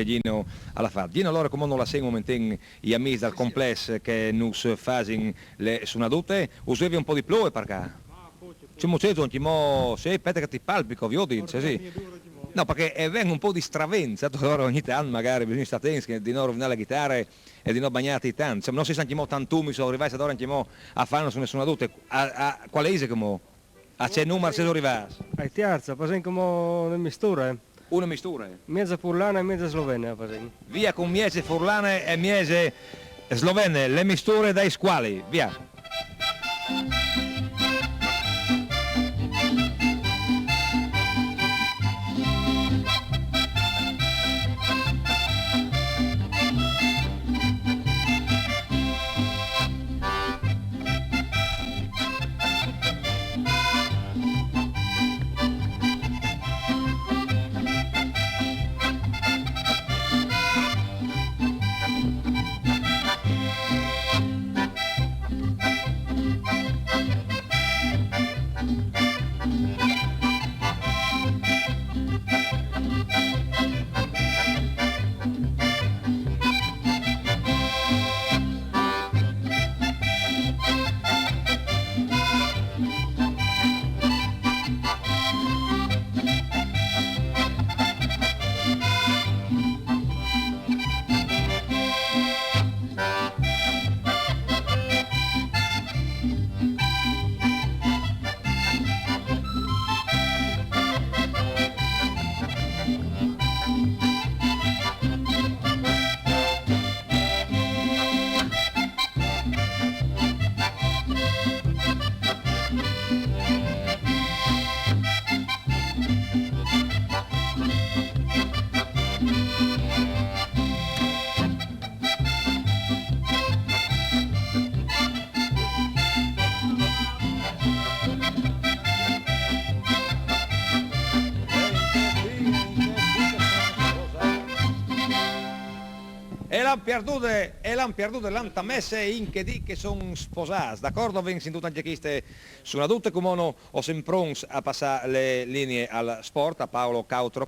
Gino alla fat. Gino allora come non la sei un momento gli amici dal complesso che nus fasin le sunadute, usavi un po' di ploe per qua. C'è un mucetto, sì, aspetta che ti palpico, vi ho detto, sì. No, perché venga un po' di stravenza, allora ogni tanto magari bisogna stare attenti di non rovinare le chitarre e di non bagnarti tanto. Cioè, non si sa anche tantumi, se arrivai ad ora anche a fare su nessuna dute. Quale è che mo? A c'è numero se arrivai? È terza, per come una mistura, Una mistura. Mezza furlana e mezza slovena, per Via con miese furlane e miese slovene, le misture dai squali, via. E l'hanno perduto, l'hanno messe in che sono sposati, d'accordo? Vengono tutte anche queste su una tutte come ho sempre a passare le linee al sport a Paolo Cautro.